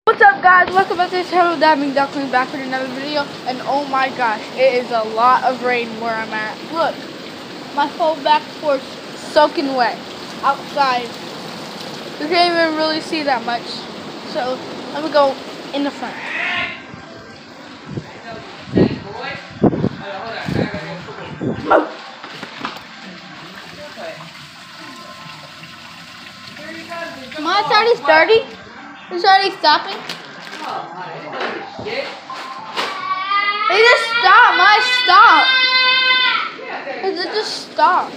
What's up, guys? Welcome back to the channel. Diving Duckling back with another video. And oh my gosh, it is a lot of rain where I'm at. Look, my whole back porch soaking wet outside. You can't even really see that much. So let me go in the front. My side is dirty. It's already stopping. They just stopped. Stop. It just stopped.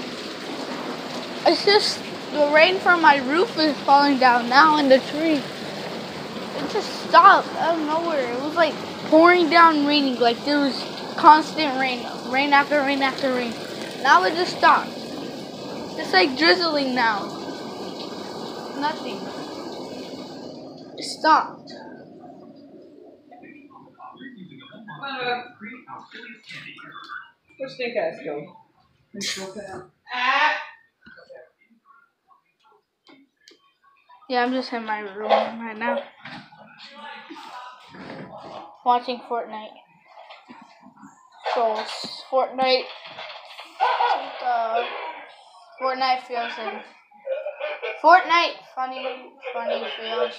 It's just the rain from my roof is falling down now in the tree. It just stopped out of nowhere. It was like pouring down raining, like there was constant rain after rain after rain. Now it just stopped. It's like drizzling now. Nothing. It stopped. Where's Snake Eyes go? Yeah, I'm just in my room right now. Watching Fortnite. So, Fortnite feels and Fortnite funny feels.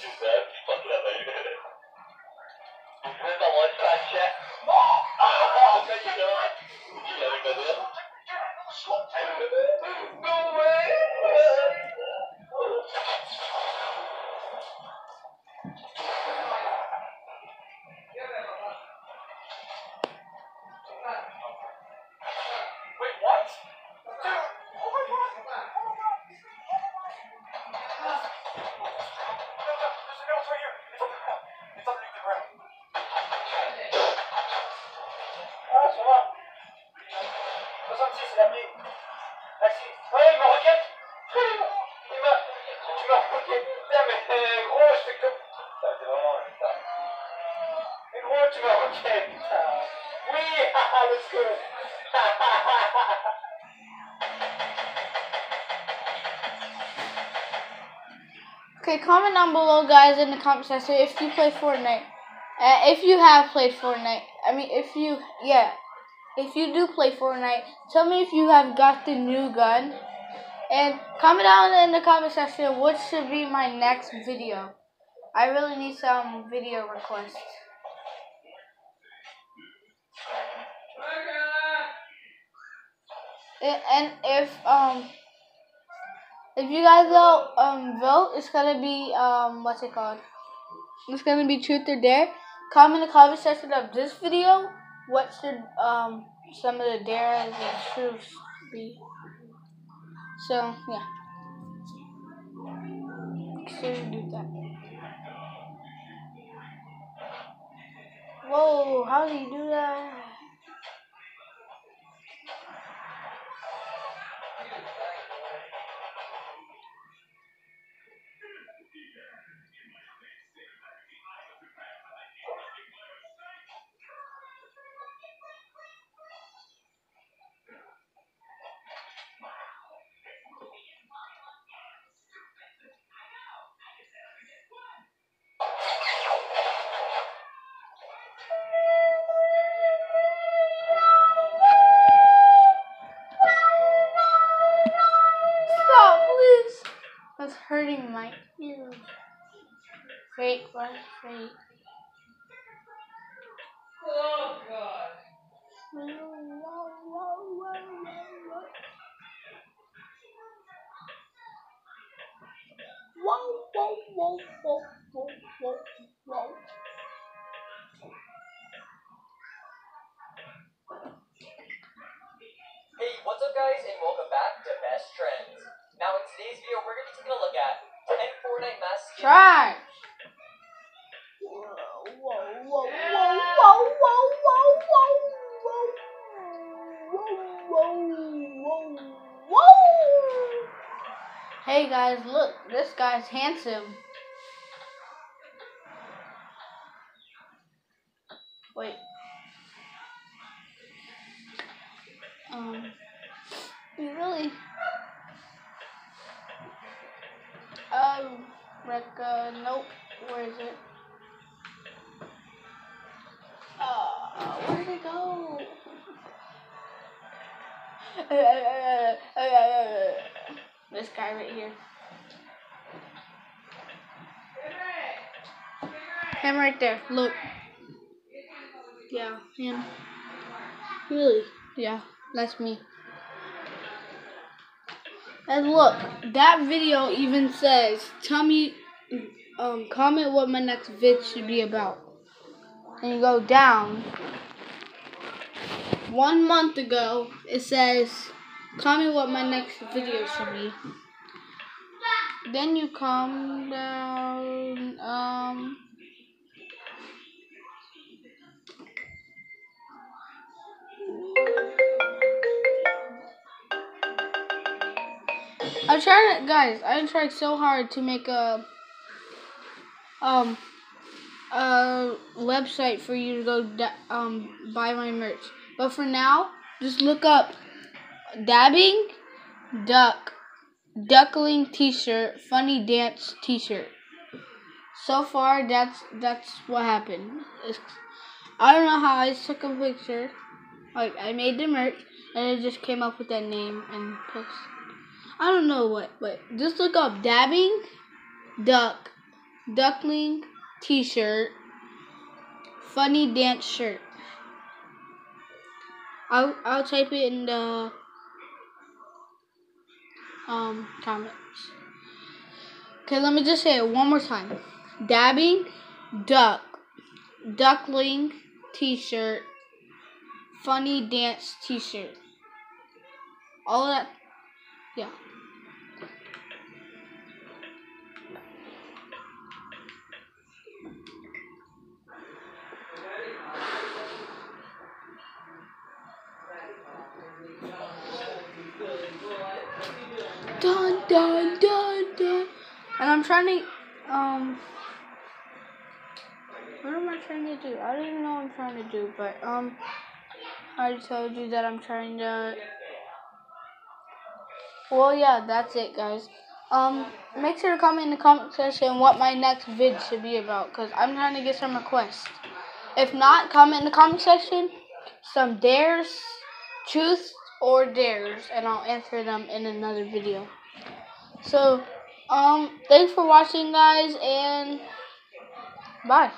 Wait, what? Okay, comment down below, guys, in the comment section if you play Fortnite. If you have played Fortnite. I mean, if you do play Fortnite, tell me if you have got the new gun. And comment down in the comment section what should be my next video. I really need some video requests. And if you guys vote, it's gonna be what's it called? It's gonna be truth or dare. Comment in the comment section of this video. What should some of the dares and truths be? So yeah, should do that. Whoa! How do you do that? Stop, please. That's hurting my ears. Fake, what? Fake. Oh God. Whoa. Hey, what's up guys, and welcome back to Best Trends. Now in today's video, we're going to be taking a look at 10 Fortnite mask skins. Try. Hey guys, look, this guy's handsome. Wait. You really? Nope. Where is it? This guy right here. Him right there. Look. Yeah, him. Really? Yeah, that's me. And look, that video even says, tell me, comment what my next vid should be about. And you go down. 1 month ago, it says, comment what my next video should be. Then you come down, I'm trying to, guys, I tried so hard to make a website for you to go buy my merch. But for now, just look up dabbing duckling t-shirt, funny dance t-shirt. So far, that's what happened. I don't know how I took a picture. Like, I made the merch, and it just came up with that name and post. I don't know what, but just look up dabbing duckling t-shirt, funny dance shirt. I'll type it in the comments. Okay, let me just say it one more time. Dabbing duckling t-shirt, funny dance t-shirt. All that, yeah. Dun dun dun dun. And I'm trying to what am I trying to do? I don't even know what I'm trying to do, but I already told you that I'm trying to. Well, yeah, that's it, guys. Make sure to comment in the comment section what my next vid should be about, because I'm trying to get some requests. If not, comment in the comment section some dares, truth or dares, and I'll answer them in another video. So, thanks for watching, guys, and bye.